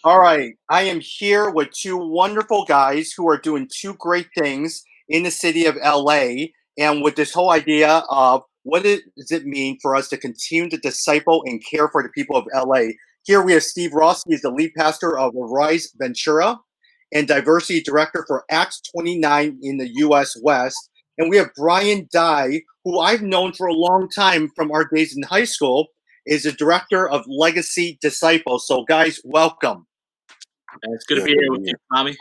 All right. I am here with two wonderful guys who are doing two great things in the city of LA. And with this whole idea of does it mean for us to continue to disciple and care for the people of LA? Here we have Steve Ross. He is the lead pastor of Arise Ventura and diversity director for Acts 29 in the US West. And we have Brian Dye, who I've known for a long time from our days in high school, is the director of Legacy Disciples. So, guys, welcome. And it's good to Yeah, be good here to with be you, here. Tommy.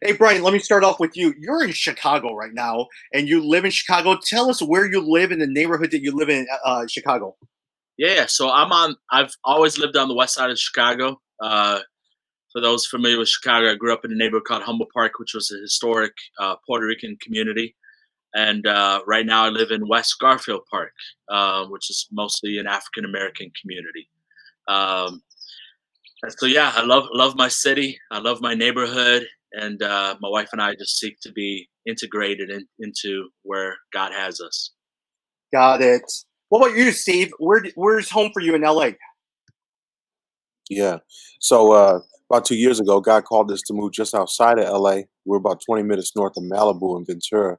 Hey, Brian, let me start off with you. You're in Chicago right now, and you live in Chicago. Tell us where you live in the neighborhood that you live in, Chicago. Yeah, so I've always lived on the west side of Chicago. For those familiar with Chicago, I grew up in a neighborhood called Humble Park, which was a historic Puerto Rican community. And right now I live in West Garfield Park, which is mostly an African American community. Um, and so yeah, I love my city. I love my neighborhood, and my wife and I just seek to be integrated into where God has us. Got it. What about you, Steve? Where's home for you in LA? Yeah. So about 2 years ago, God called us to move just outside of LA. We're about 20 minutes north of Malibu and Ventura,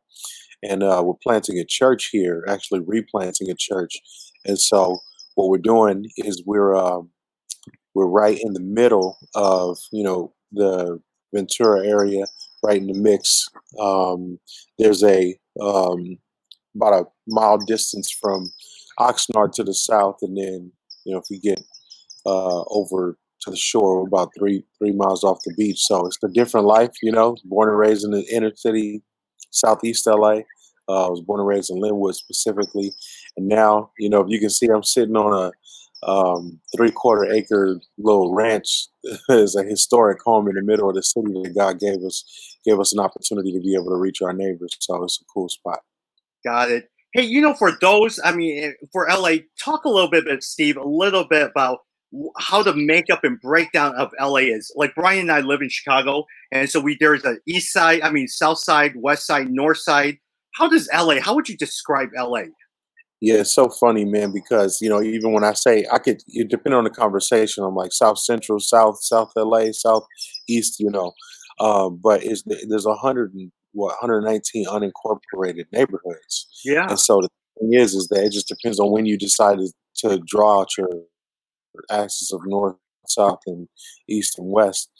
and we're planting a church here. Actually, replanting a church. And so what we're doing is we're right in the middle of the Ventura area, right in the mix. There's a about a mile distance from Oxnard to the south, and then if we get over to the shore, we're about three miles off the beach. So it's a different life, Born and raised in the inner city, southeast LA. I was born and raised in Linwood specifically, and now if you can see, I'm sitting on a 3/4 acre little ranch. Is a historic home in the middle of the city that God gave us an opportunity to be able to reach our neighbors. So it's a cool spot. Got it. Hey, for those, for LA, talk a little bit, Steve, a little bit about how the makeup and breakdown of LA is. Like Brian and I live in Chicago, and so there's a east side, south side, west side, north side. How does LA? How would you describe LA? Yeah, it's so funny, man, because even when I say depending on the conversation, I'm like South Central, South LA, Southeast, but there's 119 unincorporated neighborhoods, Yeah, and so the thing is that it just depends on when you decide to draw out your axis of north, south, and east and west.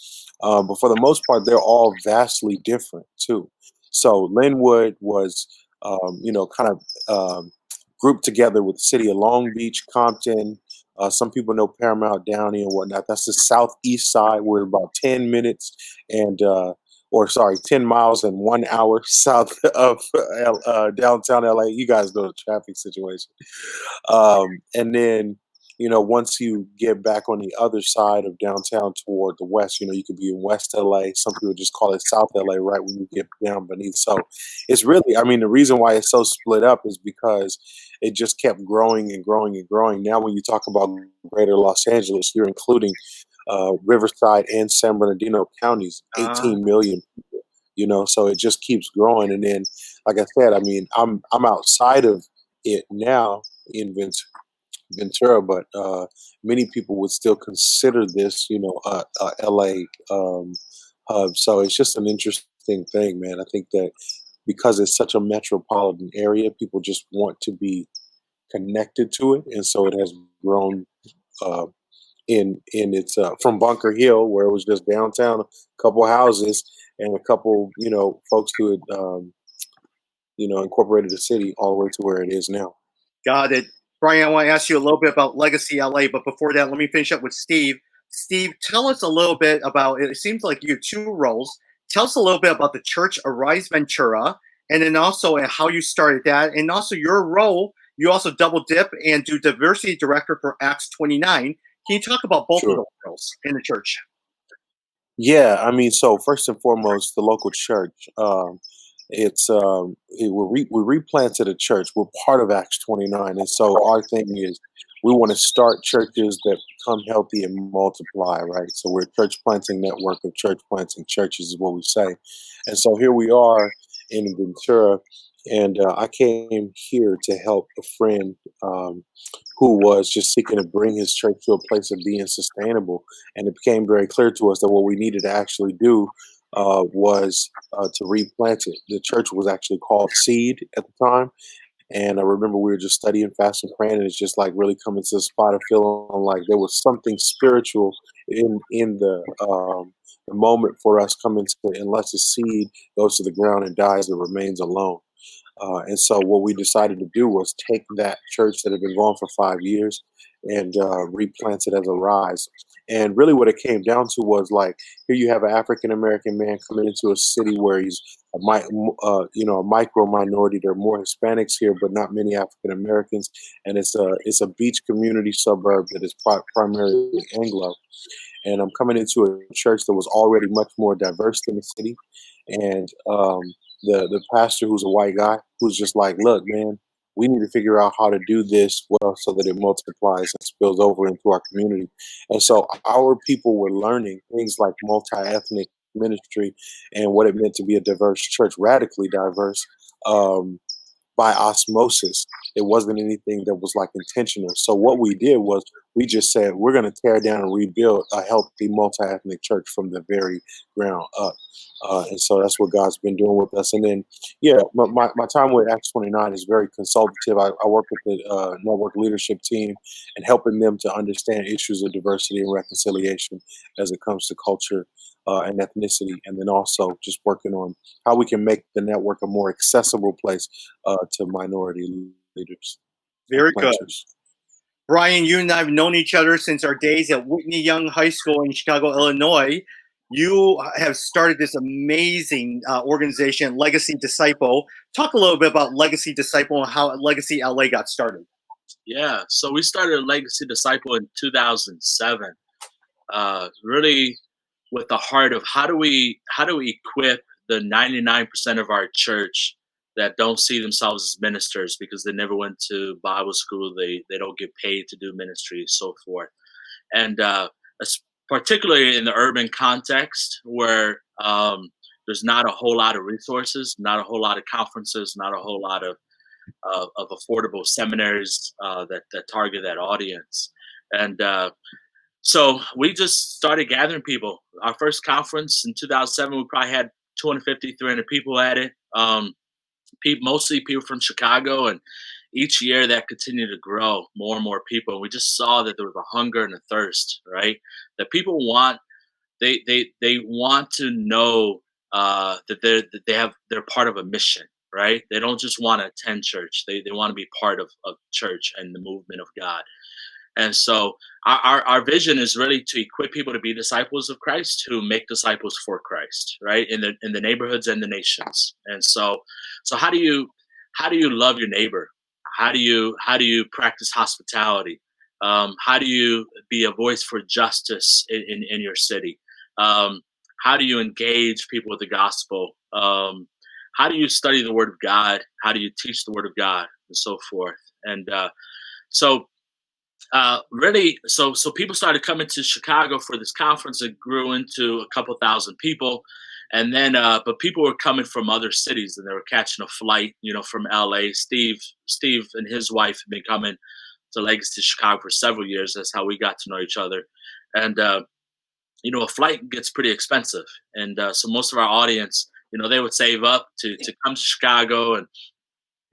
But for the most part, they're all vastly different too. So Linwood was, kind of grouped together with the city of Long Beach, Compton. Some people know Paramount Downey and whatnot. That's the southeast side. We're about 10 minutes and, or sorry, 10 miles and 1 hour south of downtown LA. You guys know the traffic situation. And then, once you get back on the other side of downtown toward the west, you could be in West LA. Some people just call it South LA right when you get down beneath. So it's really, the reason why it's so split up is because it just kept growing and growing and growing. Now, when you talk about greater Los Angeles, you're including Riverside and San Bernardino counties, uh, 18 million people, so it just keeps growing. And then, like I said, I'm outside of it now in Ventura, but many people would still consider this, a LA hub. So it's just an interesting thing, man. I think that because it's such a metropolitan area, people just want to be connected to it, and so it has grown uh, in its from Bunker Hill, where it was just downtown, a couple houses and a couple, folks who had incorporated the city all the way to where it is now. got it. Brian, I want to ask you a little bit about Legacy LA, but before that, let me finish up with Steve. Steve, tell us a little bit about it. It seems like you have two roles. Tell us a little bit about the church Arise Ventura, and then also how you started that, and also your role. You also double dip and do diversity director for Acts 29. Can you talk about both of Sure. those roles in the church? Yeah, so first and foremost, the local church. We replanted a church. We're part of Acts 29, and so our thing is we want to start churches that become healthy and multiply, right? So we're a church planting network of church planting churches, is what we say. And so here we are in Ventura, and I came here to help a friend who was just seeking to bring his church to a place of being sustainable. And it became very clear to us that what we needed to actually do was to replant it. The church was actually called Seed at the time, and I remember we were just studying, fasting, praying, and it's just like really coming to the spot of feeling like there was something spiritual in the moment for us coming to, unless the seed goes to the ground and dies, it remains alone. And so what we decided to do was take that church that had been going for 5 years and replant it as a rise. And really, what it came down to was like, here you have an African American man coming into a city where he's a micro minority. There are more Hispanics here, but not many African Americans, and it's a beach community suburb that is primarily Anglo. And I'm coming into a church that was already much more diverse than the city, and the pastor, who's a white guy, who's just like, look, man, we need to figure out how to do this well so that it multiplies and spills over into our community. And so our people were learning things like multi-ethnic ministry and what it meant to be a diverse church, radically diverse. Um, by osmosis. It wasn't anything that was like intentional. So what we did was we just said we're going to tear down and rebuild a healthy multi-ethnic church from the very ground up. And so that's what God's been doing with us. And then, yeah, my time with Acts 29 is very consultative. I work with the network leadership team and helping them to understand issues of diversity and reconciliation as it comes to culture and ethnicity. And then also just working on how we can make the network a more accessible place to minority leaders and Very good. planters. Brian, you and I have known each other since our days at Whitney Young High School in Chicago, Illinois. You have started this amazing organization, Legacy Disciple. Talk a little bit about Legacy Disciple and how Legacy LA got started. Yeah, so we started Legacy Disciple in 2007. Really, with the heart of how do we equip the 99% of our church that don't see themselves as ministers because they never went to Bible school, they don't get paid to do ministry, so forth. And particularly in the urban context where there's not a whole lot of resources, not a whole lot of conferences, not a whole lot of affordable seminaries that target that audience. And so we just started gathering people. Our first conference in 2007, we probably had 250, 300 people at it. Mostly people from Chicago, and each year that continued to grow, more and more people. We just saw that there was a hunger and a thirst, right? That people want, they want to know they're part of a mission, right? They don't just want to attend church. They want to be part of church and the movement of God. And so our vision is really to equip people to be disciples of Christ, who make disciples for Christ, right? In the neighborhoods and the nations. And so how do you love your neighbor? How do you practice hospitality? How do you be a voice for justice in your city? How do you engage people with the gospel? How do you study the word of God? How do you teach the word of God, and so forth? And so really, so people started coming to Chicago for this conference. It grew into a couple thousand people, and then but people were coming from other cities, and they were catching a flight, from LA. Steve and his wife had been coming to Legacy Chicago for several years. That's how we got to know each other, and a flight gets pretty expensive, and so most of our audience, they would save up to come to Chicago, and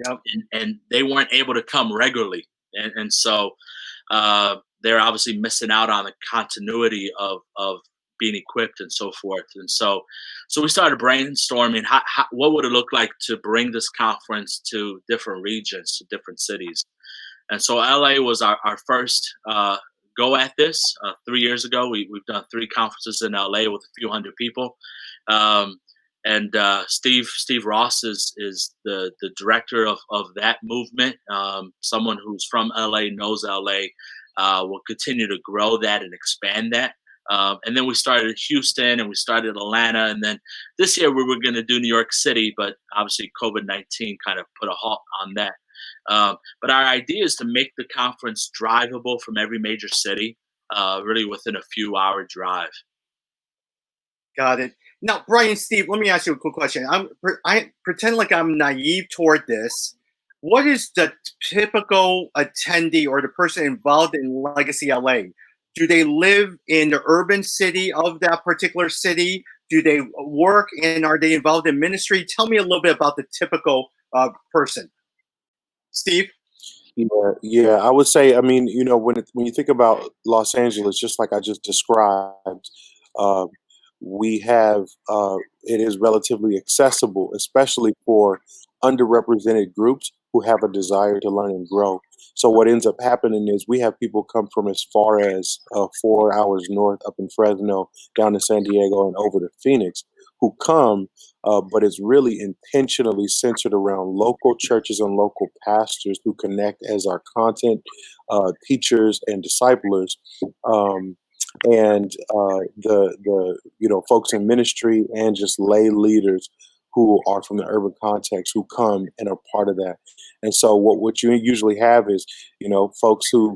Yep. and they weren't able to come regularly, and so they're obviously missing out on the continuity of being equipped and so forth. And so we started brainstorming what would it look like to bring this conference to different regions, to different cities. And so LA was our first go at this. 3 years ago, we've done 3 conferences in LA with a few hundred people. And Steve Ross is the director of that movement. Someone who's from LA, knows LA, will continue to grow that and expand that. And then we started Houston, and we started Atlanta, and then this year we were going to do New York City, but obviously COVID-19 kind of put a halt on that. But our idea is to make the conference drivable from every major city, really within a few hour drive. Got it. Now, Brian, Steve, let me ask you a quick question. I pretend like I'm naive toward this. what is the typical attendee or the person involved in Legacy LA? Do they live in the urban city of that particular city? Do they work and are they involved in ministry? Tell me a little bit about the typical person. Steve? Yeah, yeah, I would say, I mean, when you think about Los Angeles, just like I just described, uh, we have it is relatively accessible, especially for underrepresented groups who have a desire to learn and grow. So what ends up happening is we have people come from as far as 4 hours north, up in Fresno, down to San Diego, and over to Phoenix, who come, but it's really intentionally centered around local churches and local pastors who connect as our content teachers and disciplers. Um, and the folks in ministry and just lay leaders who are from the urban context who come and are part of that. And so what you usually have is folks who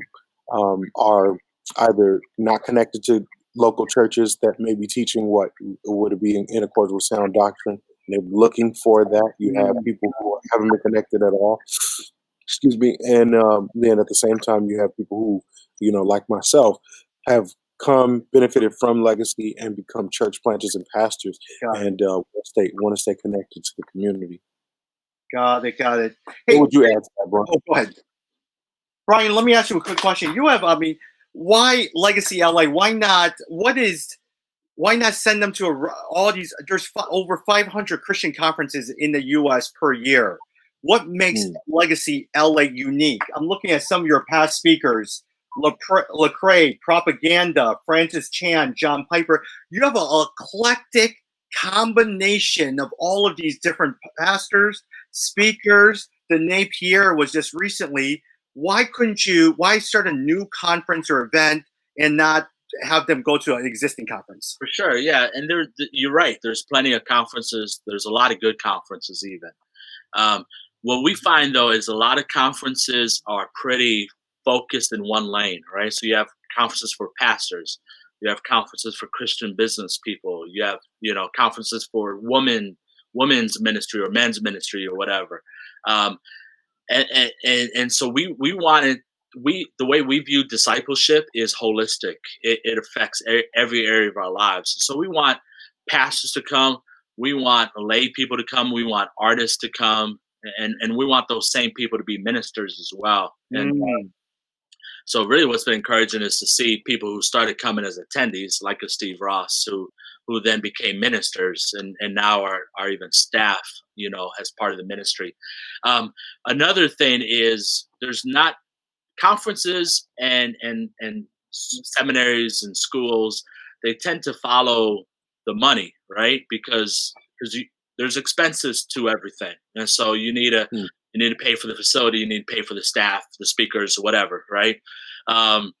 are either not connected to local churches that may be teaching what would be in accordance with sound doctrine. They're looking for that. You have Mm, people who haven't been connected at all. Excuse me. And then at the same time, you have people who, like myself, have come benefited from legacy and become church planters and pastors, got it. and want to stay connected to the community. Got it. Got it. What Hey, would you add to that, bro? oh, go ahead. Brian, let me ask you a quick question. You have, I mean, why Legacy LA? Why not? Why not send them to all these? There's over 500 Christian conferences in the U.S. per year. What makes Mm, Legacy LA unique? I'm looking at some of your past speakers: Lecrae, Propaganda, Francis Chan, John Piper. You have an eclectic combination of all of these different pastors, speakers. Danae Pierre was just recently. Why couldn't you? Why start a new conference or event and not have them go to an existing conference? For sure, yeah, and you're right. There's plenty of conferences. There's a lot of good conferences, even. Um, what we find though is a lot of conferences are pretty focused in one lane, right? So you have conferences for pastors, you have conferences for Christian business people, you have conferences for women's ministry or men's ministry or whatever. Um, and so we wanted the way we view discipleship is holistic. It affects every area of our lives. So we want pastors to come, we want lay people to come, we want artists to come, and we want those same people to be ministers as well. And Mm, so really what's been encouraging is to see people who started coming as attendees, like a Steve Ross, who then became ministers and now are even staff, as part of the ministry. Another thing is there's not conferences and seminaries and schools, they tend to follow the money, right? Because there's expenses to everything, and so mm, you need to pay for the facility, you need to pay for the staff, the speakers, whatever, right? Um,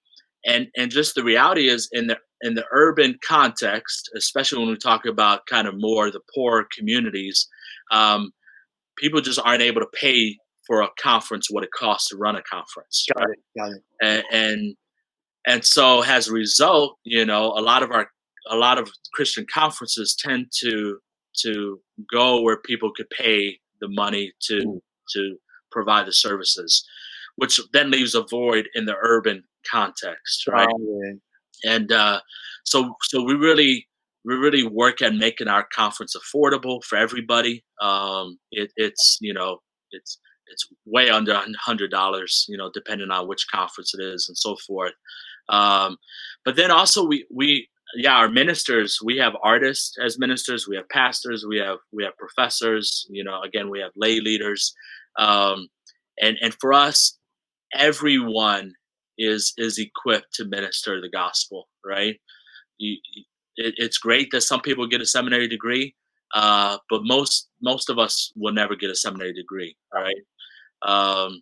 and just the reality is in the urban context, especially when we talk about kind of more the poor communities, um, people just aren't able to pay for a conference what it costs to run a conference, right? got it. Got it. And and so as a result, a lot of Christian conferences tend to go where people could pay the money mm. to provide the services, which then leaves a void in the urban context, right? Got it. And so we really work at making our conference affordable for everybody. It's it's way under $100, depending on which conference it is and so forth. But then also we yeah, our ministers, we have artists as ministers, we have pastors, we have professors, again, we have lay leaders. Um, and for us, everyone is equipped to minister the gospel, right? It's great that some people get a seminary degree, but most of us will never get a seminary degree, right? Um,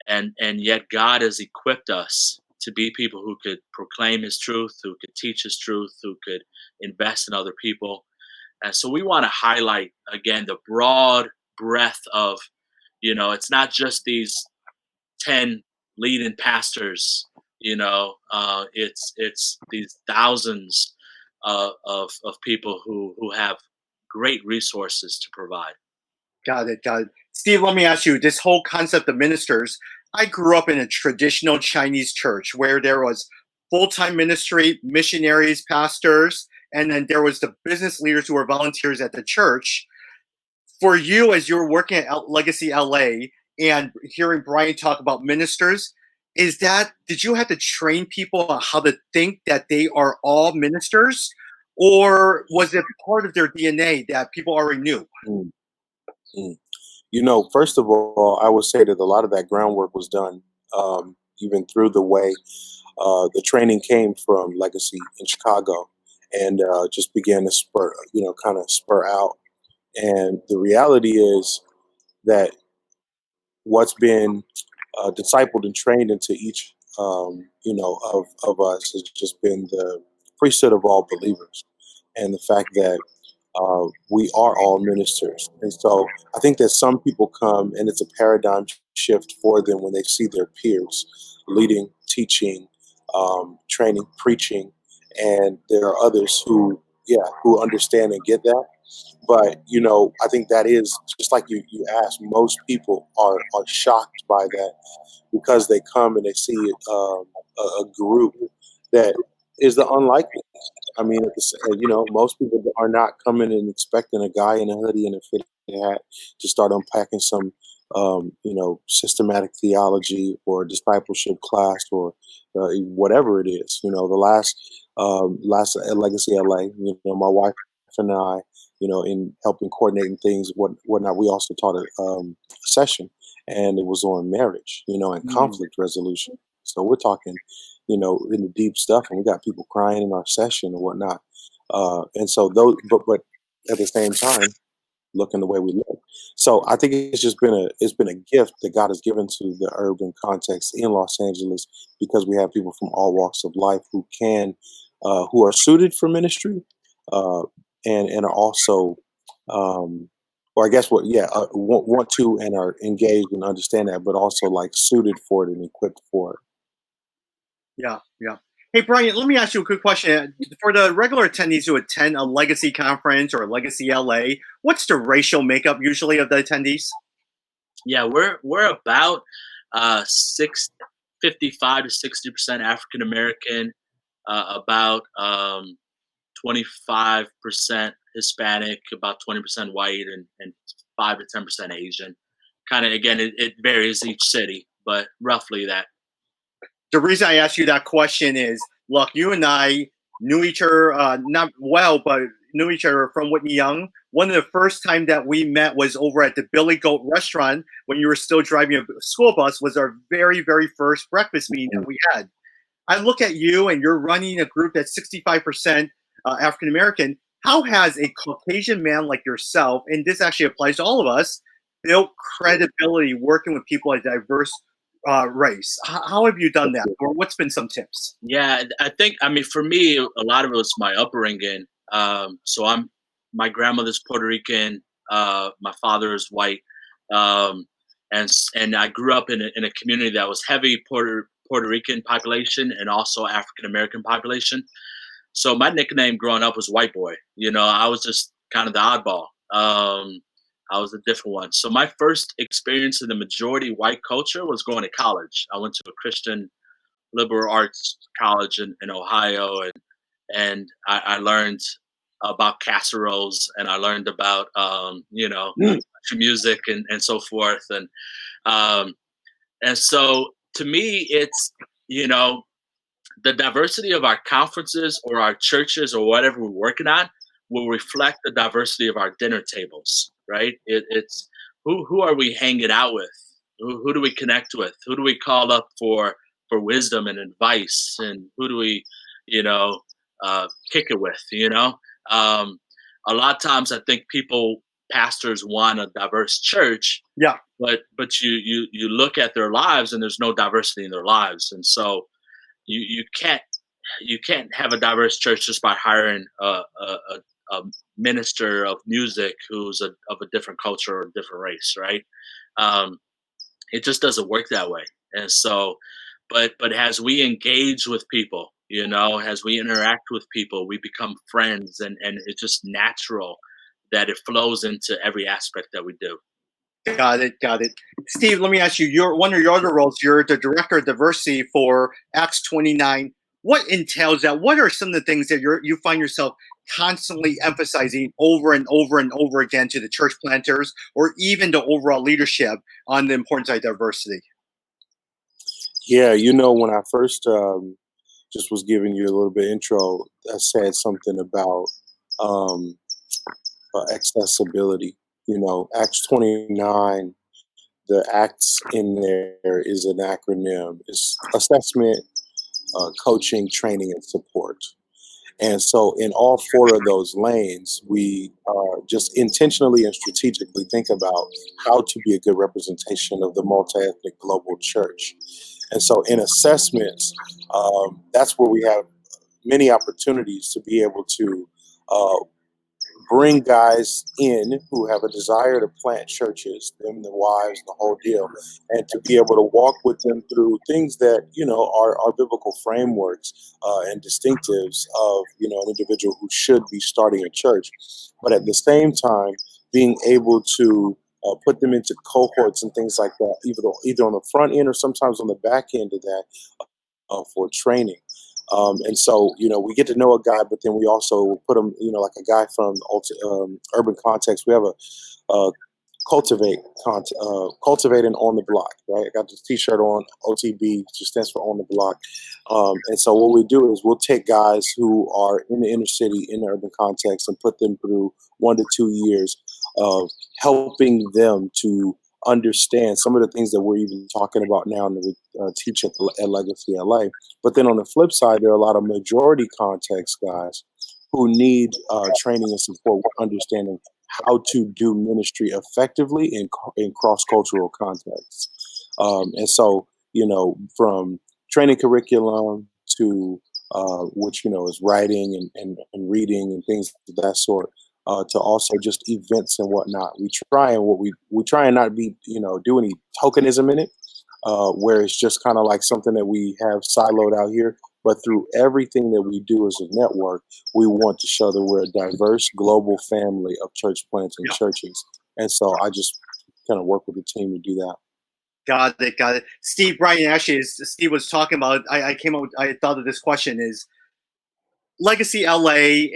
and yet God has equipped us to be people who could proclaim His truth, who could teach His truth, who could invest in other people. And so we want to highlight again the broad breadth of, it's not just these 10 leading pastors, it's these thousands of people who have great resources to provide. Got it. Got it. Steve, let me ask you this whole concept of ministers. I grew up in a traditional Chinese church where there was full time ministry, missionaries, pastors, and then there was the business leaders who were volunteers at the church. For you, as you're working at Legacy LA and hearing Brian talk about ministers, is that did you have to train people on how to think that they are all ministers? Or was it part of their DNA that people already knew? Mm, mm. First of all, I would say that a lot of that groundwork was done even through the way the training came from Legacy in Chicago and just began to spur, kind of spur out. And the reality is that what's been discipled and trained into each, of us has just been the priesthood of all believers and the fact that we are all ministers. And so I think that some people come and it's a paradigm shift for them when they see their peers leading, teaching, training, preaching, and there are others who understand and get that. But I think that is just like you asked. Most people are shocked by that because they come and they see a group that is the unlikely. I mean, most people are not coming and expecting a guy in a hoodie and a fitted hat to start unpacking some, systematic theology or discipleship class or whatever it is. The last Legacy LA, my wife and I, in helping coordinating things, whatnot, we also taught a session, and it was on marriage, and Mm. conflict resolution. So we're talking in the deep stuff, and we got people crying in our session and whatnot. And so those, but at the same time, looking the way we look. So I think it's been a gift that God has given to the urban context in Los Angeles because we have people from all walks of life who are suited for ministry, uh, and are also, or I guess want to and are engaged and understand that, but also like suited for it and equipped for it. Yeah, yeah. Hey, Brian, let me ask you a quick question. For the regular attendees who attend a Legacy conference or Legacy LA, what's the racial makeup usually of the attendees? Yeah, we're about 55 to 60% African American, about 25% Hispanic, about 20% white, and 5 to 10% Asian. Kind of again, it varies each city, but roughly that. The reason I asked you that question is, look, you and I knew each other not well, but knew each other from Whitney Young. One of the first time that we met was over at the Billy Goat restaurant when you were still driving a school bus. Was our very, very first breakfast meeting that we had. I look at you and you're running a group that's 65% African American. How has a Caucasian man like yourself, and this actually applies to all of us, built credibility working with people of diverse race? How have you done that, or what's been some tips? Yeah, I think I mean for me, a lot of it was my upbringing. So my grandmother's Puerto Rican, my father is white, um, and I grew up in a community that was heavy Puerto Rican population and also African American population. So my nickname growing up was White Boy. I was just kind of the oddball. I was a different one. So my first experience in the majority white culture was going to college. I went to a Christian liberal arts college in Ohio, and I learned about casseroles, and I learned about Mm. music and so forth, um, and so to me, it's you know the diversity of our conferences or our churches or whatever we're working on will reflect the diversity of our dinner tables, right? It's who are we hanging out with? Who do we connect with? Who do we call up for wisdom and advice? And who do we, you know, kick it with? Um, a lot of times I think pastors want a diverse church, Yeah, but you look at their lives and there's no diversity in their lives, and so you can't have a diverse church just by hiring a minister of music who's of a different culture or a different race, right? Um, it just doesn't work that way. And so, but as we engage with people, as we interact with people, we become friends, and it's just natural that it flows into every aspect that we do. Got it. Got it. Steve, let me ask you. You're one of your other roles. You're the director of diversity for Acts 29. What entails that? What are some of the things that you find yourself constantly emphasizing over and over and over again to the church planters or even the overall leadership on the importance of diversity? Yeah, when I first just was giving you a little bit intro, I said something about um, accessibility. Acts 29, the acts in there is an acronym. It's assessment, coaching, training, and support. And so, in all four of those lanes, we just intentionally and strategically think about how to be a good representation of the multi ethnic global church. And so, in assessments, that's where we have many opportunities to be able to uh, bring guys in who have a desire to plant churches, them, the wives, the whole deal, and to be able to walk with them through things that are biblical frameworks and distinctives of an individual who should be starting a church, but at the same time being able to put them into cohorts and things like that, either on the front end or sometimes on the back end of that for training. And so, we get to know a guy, but then we also put him, like a guy from urban context. We have a cultivating on the block, right? I got this T-shirt on. OTB just stands for on the block. And so what we do is we'll take guys who are in the inner city, in the urban context, and put them through 1 to 2 years of helping them to understand some of the things that we're even talking about now and that we teach at Legacy LA. But then on the flip side, there are a lot of majority context guys who need training and support with understanding how to do ministry effectively in cross-cultural contexts. And so, from training curriculum to which, is writing and reading and things of that sort, to also just events and whatnot. We try and not be, do any tokenism in it, where it's just kind of like something that we have siloed out here. But through everything that we do as a network, we want to show that we're a diverse global family of church planting Yeah. churches. And so I just kind of work with the team to do that. Got it. Got it. Steve, Brian, actually, as Steve was talking about, I thought of this question is Legacy LA.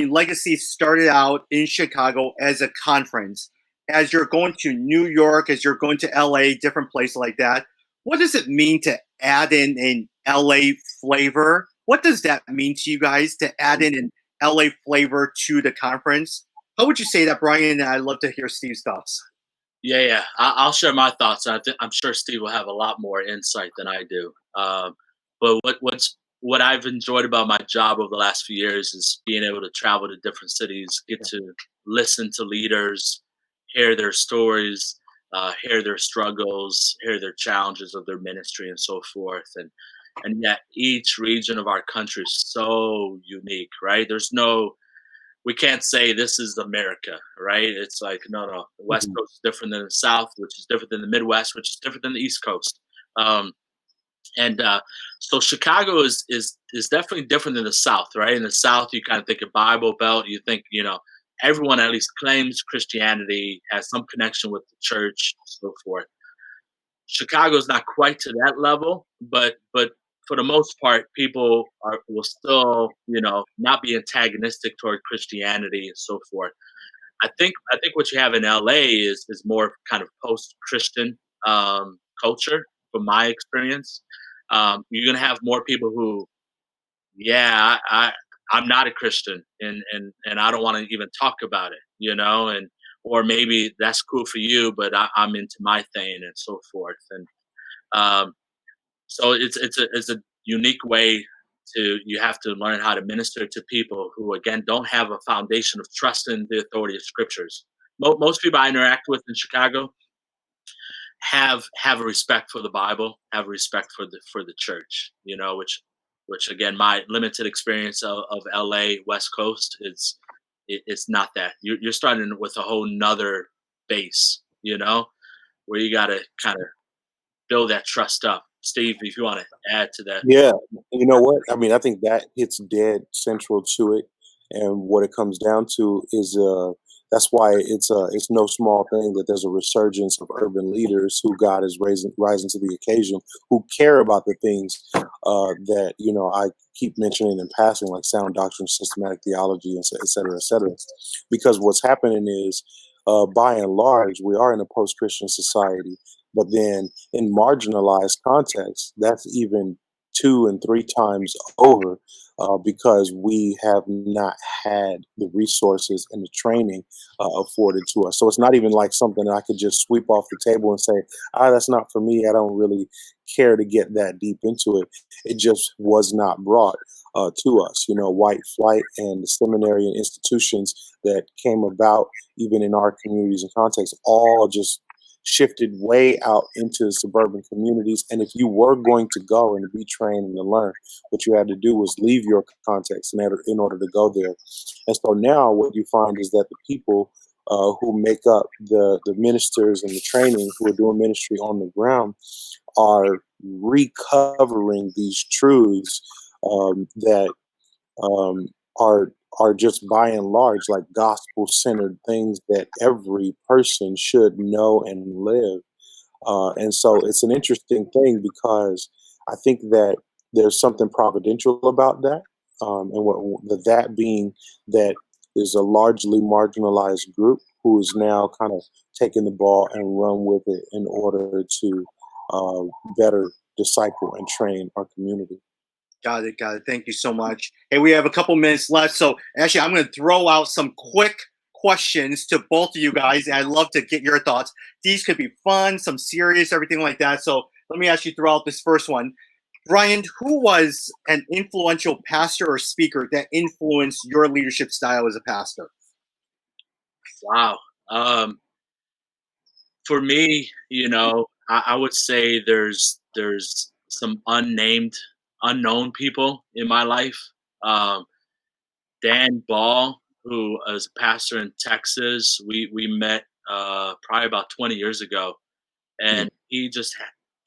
Legacy started out in Chicago as a conference. As you're going to New York, as you're going to LA, different places like that, what does it mean to add in an LA flavor? What does that mean to you guys to add in an LA flavor to the conference? How would you say that, Brian? And I'd love to hear Steve's thoughts. Yeah. I'll share my thoughts. I'm sure Steve will have a lot more insight than I do. But what I've enjoyed about my job over the last few years is being able to travel to different cities, get to listen to leaders, hear their stories, hear their struggles, hear their challenges of their ministry, and so forth. And yet, each region of our country is so unique, right? We can't say this is America, right? It's like, no. The West Mhm. Coast is different than the South, which is different than the Midwest, which is different than the East Coast. Um, and so Chicago is definitely different than the South, right? In the South, you kind of think of Bible Belt. You think, everyone at least claims Christianity, has some connection with the church, so forth. Chicago's not quite to that level, but for the most part, will still, not be antagonistic toward Christianity and so forth. I think what you have in LA is more kind of post Christian culture, from my experience. You're gonna have more people who, yeah, I'm not a Christian, and I don't want to even talk about it, and or maybe that's cool for you, but I'm into my thing and so forth. And um, so it's a unique way to you have to learn how to minister to people who again don't have a foundation of trust in the authority of scriptures. Most people I interact with in Chicago have a respect for the Bible, have a respect for the church, which again my limited experience of LA West Coast it's not that. You're starting with a whole nother base, where you got to kind of build that trust up. Steve, if you want to add to that. Yeah, you know what? I mean, I think that hits dead central to it, and what it comes down to is That's why it's no small thing that there's a resurgence of urban leaders who God is rising to the occasion, who care about the things that I keep mentioning in passing, like sound doctrine, systematic theology, and et cetera, et cetera. Because what's happening is, by and large, we are in a post-Christian society, but then in marginalized contexts, that's even 2 and 3 times over, because we have not had the resources and the training afforded to us. So it's not even like something that I could just sweep off the table and say, that's not for me. I don't really care to get that deep into it. It just was not brought to us. White flight and the seminary and institutions that came about, even in our communities and contexts, all just shifted way out into suburban communities. And if you were going to go and to be trained and to learn, what you had to do was leave your context in order to go there. And so now what you find is that the people who make up the ministers and the training who are doing ministry on the ground are recovering these truths that um, are just by and large like gospel centered things that every person should know and live. And so it's an interesting thing because I think that there's something providential about that. And that being that is a largely marginalized group who is now kind of taking the ball and run with it in order to uh, better disciple and train our community. Got it. Got it. Thank you so much. Hey, we have a couple minutes left. So actually, I'm going to throw out some quick questions to both of you guys. And I'd love to get your thoughts. These could be fun, some serious, everything like that. So let me actually throw out this first one. Brian, who was an influential pastor or speaker that influenced your leadership style as a pastor? Wow. For me, I would say there's some unknown people in my life. Um, Dan Ball, who is a pastor in Texas, we met probably about 20 years ago, and he just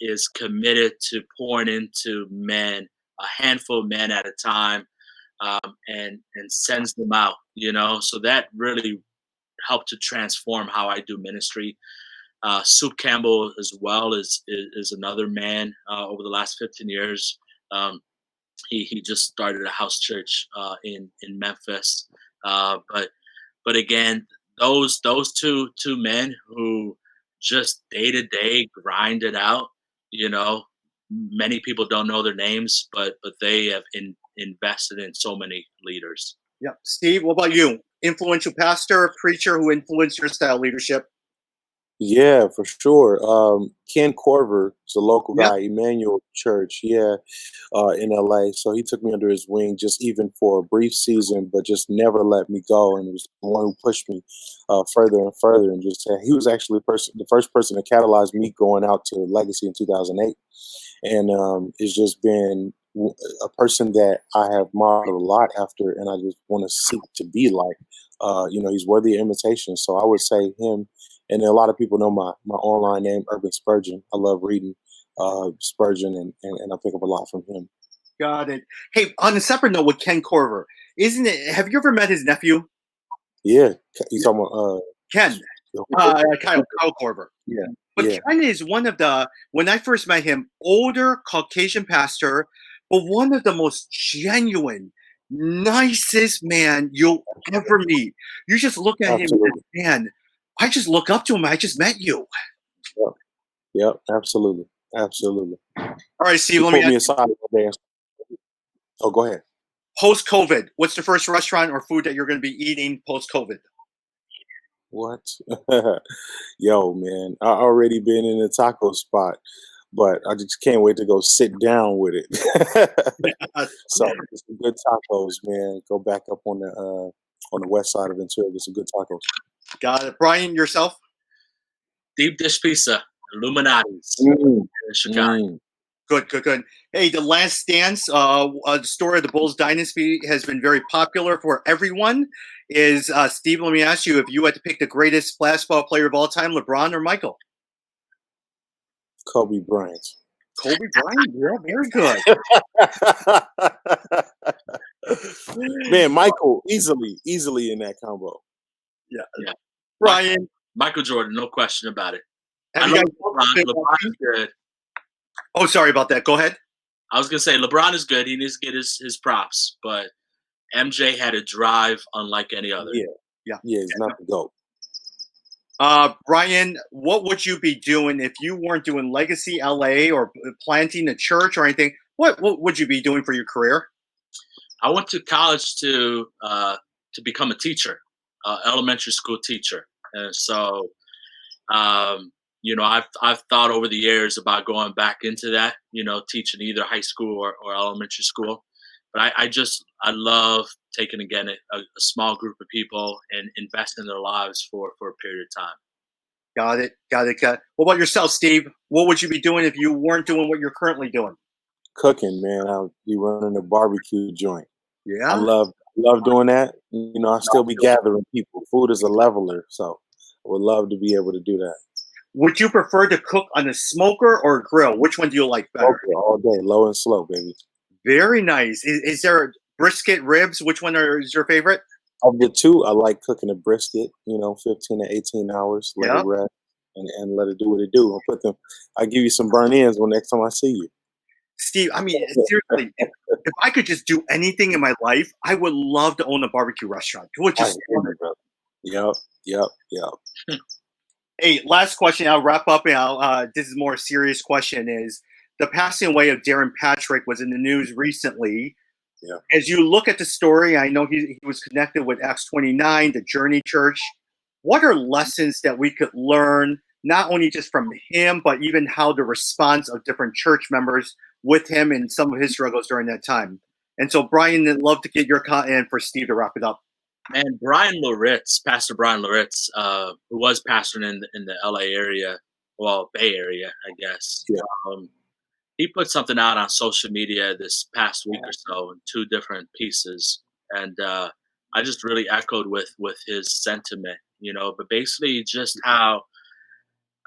is committed to pouring into men, a handful of men at a time, and sends them out. So that really helped to transform how I do ministry. Sue Campbell as well is another man over the last 15 years. Um, he just started a house church in Memphis, but again, those two men who just day to day grind it out. You know, Many people don't know their names, but they have invested in so many leaders. Yeah. Steve, what about you? Influential pastor, preacher who influenced your style of leadership? Yeah, for sure. Ken Corver is a local Yeah. guy, Emmanuel Church, yeah, in LA. So he took me under his wing just even for a brief season, but just never let me go. And it was the one who pushed me further and further. And just he was actually the first person to catalyze me going out to Legacy in 2008. And it's just been a person that I have modeled a lot after, and I just want to seek to be like. He's worthy of imitation. So I would say him. And then a lot of people know my online name, Urban Spurgeon. I love reading Spurgeon, and I pick up a lot from him. Got it. Hey, on a separate note with Ken Corver, isn't it? Have you ever met his nephew, Yeah, you talking about Ken? Kyle Corver. yeah, But yeah, Ken is one of the, when I first met him, older Caucasian pastor, but one of the most genuine, nicest man you'll ever meet. You just look at him and absolutely. say, man, I just look up to him. I just met you. Yep, yep, absolutely, absolutely. All right, Steve, He let me pulled ask me you, aside one day. Oh, go ahead. post COVID, what's the first restaurant or food that you're going to be eating post COVID? What? Yo, man, I already been in a taco spot, but I just can't wait to go sit down with it. So some good tacos, man. Go back up on the west side of Ventura, get some good tacos. Got it. Brian, yourself? Deep dish pizza, Illuminati's Mm, in Chicago. mm. Good, good, good. Hey, The Last Dance, the story of the Bulls dynasty has been very popular for everyone. Is Steve? Let me ask you: if you had to pick the greatest basketball player of all time, LeBron or Michael? Kobe Bryant. Kobe Bryant. Yeah, very good. Man, Michael easily in that combo. Yeah. Yeah. Michael, Brian, Michael Jordan, no question about it. have I you love guys LeBron. been LeBron is watching? good. Oh, sorry about that. Go ahead. I was gonna say LeBron is good. He needs to get his props, but MJ had a drive unlike any other. Yeah, Yeah. yeah, he's not the GOAT. Brian, what would you be doing if you weren't doing Legacy LA or planting a church or anything? What would you be doing for your career? I went to college to become a teacher, elementary school teacher, and so I've thought over the years about going back into that, teaching either high school or elementary school. But I love taking again a small group of people and investing in their lives for a period of time. Got it. Got it. Got it. What about yourself, Steve? What would you be doing if you weren't doing what you're currently doing? Cooking, man. I'll be running a barbecue joint. I Yeah. love doing that. I still be gathering people. Food is a leveler, so I would love to be able to do that. Would you prefer to cook on a smoker or a grill? Which one do you like better? Okay, all day, low and slow, baby. Very nice. Is there brisket, ribs? Which one is your favorite? Of the two, I like cooking a brisket. 15 to 18 hours, let it Yeah. rest, and let it do what it do. I give you some burn ins when next time I see you. Steve, I mean, seriously, if I could just do anything in my life, I would love to own a barbecue restaurant. It would I just hear you, brother. Yep. Hey, last question. I'll wrap up. And this is more a serious question. Is the passing away of Darren Patrick was in the news recently. Yeah. As you look at the story, I know he was connected with Acts 29, the Journey Church. What are lessons that we could learn, not only just from him, but even how the response of different church members with him and some of his struggles during that time? And so, Brian, I'd love to get your comment for Steve to wrap it up. And Pastor Brian Loritz, who was pastoring in the LA area, well, Bay Area, I guess. Yeah. He put something out on social media this past week or so in two different pieces, and I just really echoed with his sentiment. But basically just how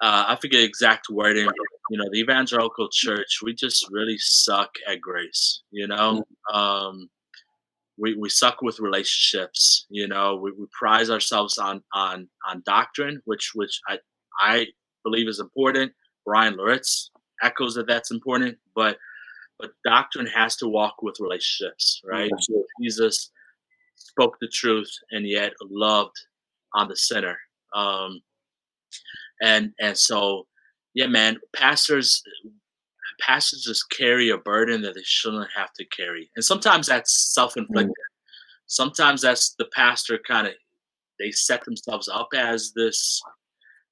I forget exact wording, but the evangelical church, we just really suck at grace. We suck with relationships. We prize ourselves on doctrine, which I believe is important. Brian Loritz echoes that that's important, but doctrine has to walk with relationships, right? That's So Jesus spoke the truth and yet loved on the sinner. And so, yeah, man, pastors just carry a burden that they shouldn't have to carry, and sometimes that's self-inflicted. Sometimes that's the pastor they set themselves up as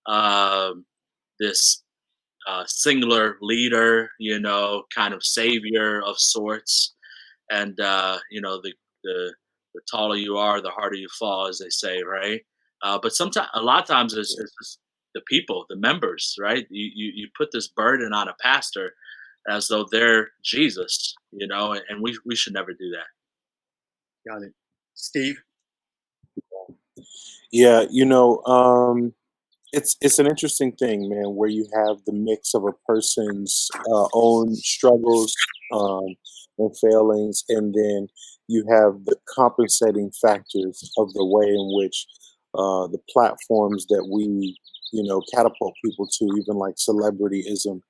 um, this singular leader, kind of savior of sorts. And the taller you are, the harder you fall, as they say, right? But sometimes, a lot of times, it's just the people, the members, right? You put this burden on a pastor as though they're Jesus, and we should never do that. Got it. Steve? Yeah, it's an interesting thing, man, where you have the mix of a person's own struggles and failings, and then you have the compensating factors of the way in which the platforms that we, catapult people to, even like celebrityism,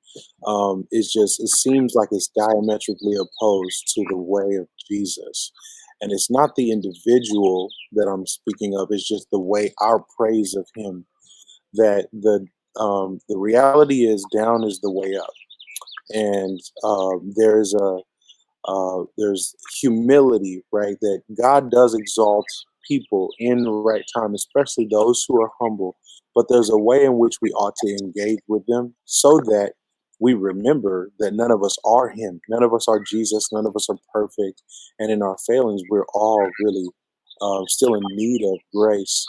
it seems like it's diametrically opposed to the way of Jesus. And it's not the individual that I'm speaking of, it's just the way our praise of him, that the reality is down is the way up, and there's humility, right? That God does exalt people in the right time, especially those who are humble. But there's a way in which we ought to engage with them so that we remember that none of us are Him, none of us are Jesus, none of us are perfect, and in our failings, we're all really still in need of grace.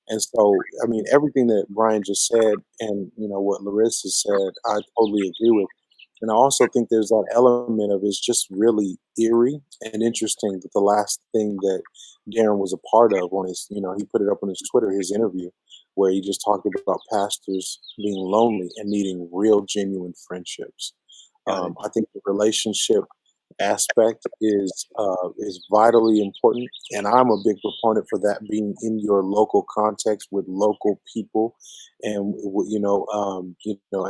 And so, I mean, everything that Brian just said, and what Larissa said, I totally agree with. And I also think there's that element of it's just really eerie and interesting that the last thing that Darren was a part of on his, he put it up on his Twitter, his interview, where he just talked about pastors being lonely and needing real, genuine friendships. Got it. I think the relationship aspect is vitally important, and I'm a big proponent for that being in your local context with local people, and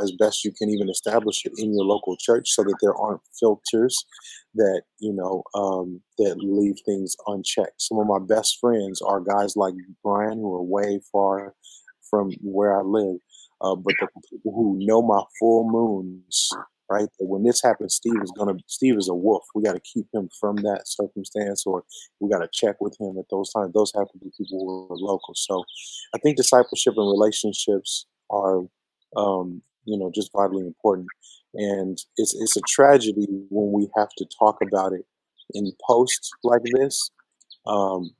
as best you can even establish it in your local church, so that there aren't filters that that leave things unchecked. Some of my best friends are guys like Brian, who are way far from where I live, but the people who know my full moons, right? That when this happens, Steve is a wolf. We got to keep him from that circumstance, or we got to check with him at those times. Those have to be people who are local. So I think discipleship and relationships are, just vitally important. And it's a tragedy when we have to talk about it in posts like this,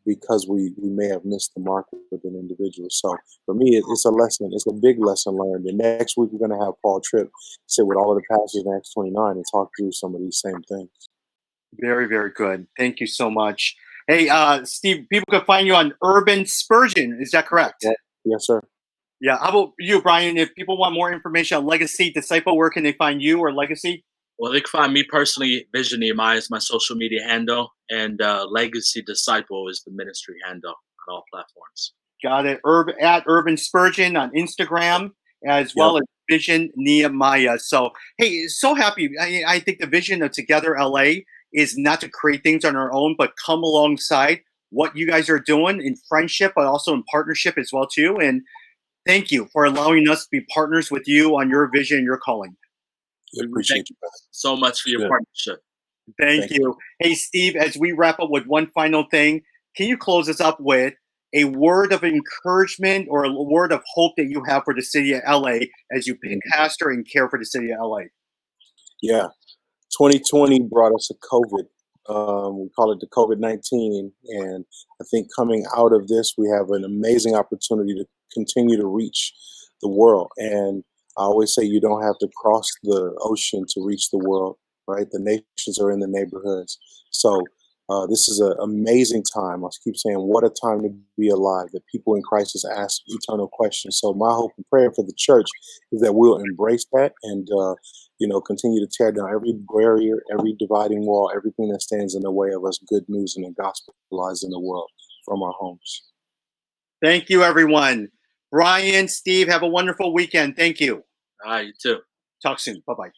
because we may have missed the mark with an individual. So for me, it's a lesson. It's a big lesson learned. And next week we're going to have Paul Tripp sit with all of the pastors in Acts 29 and talk through some of these same things. Very, very good. Thank you so much. Hey, Steve, people can find you on Urban Spurgeon. Is that correct? Yeah. Yes, sir. Yeah. How about you, Brian? If people want more information on Legacy Disciple, where can they find you or Legacy? Well, they can find me personally. Vision Nehemiah is my social media handle, and Legacy Disciple is the ministry handle on all platforms. Got it. At Urban Spurgeon on Instagram, as well as Vision Nehemiah. So, hey, so happy. I think the vision of Together LA is not to create things on our own, but come alongside what you guys are doing in friendship, but also in partnership as well too. And thank you for allowing us to be partners with you on your vision and your calling. We appreciate you, brother. So much for your partnership. Thank you. Hey, Steve, as we wrap up with one final thing, can you close us up with a word of encouragement or a word of hope that you have for the city of LA as you pastor and care for the city of LA? Yeah. 2020 brought us a COVID. We call it the COVID-19. And I think coming out of this, we have an amazing opportunity to continue to reach the world. And I always say you don't have to cross the ocean to reach the world, right? The nations are in the neighborhoods. So this is an amazing time. I keep saying, what a time to be alive, that people in crisis ask eternal questions. So my hope and prayer for the church is that we'll embrace that and, continue to tear down every barrier, every dividing wall, everything that stands in the way of us good news and the gospelizing the world from our homes. Thank you, everyone. Brian, Steve, have a wonderful weekend. Thank you. You too. Talk soon. Bye-bye.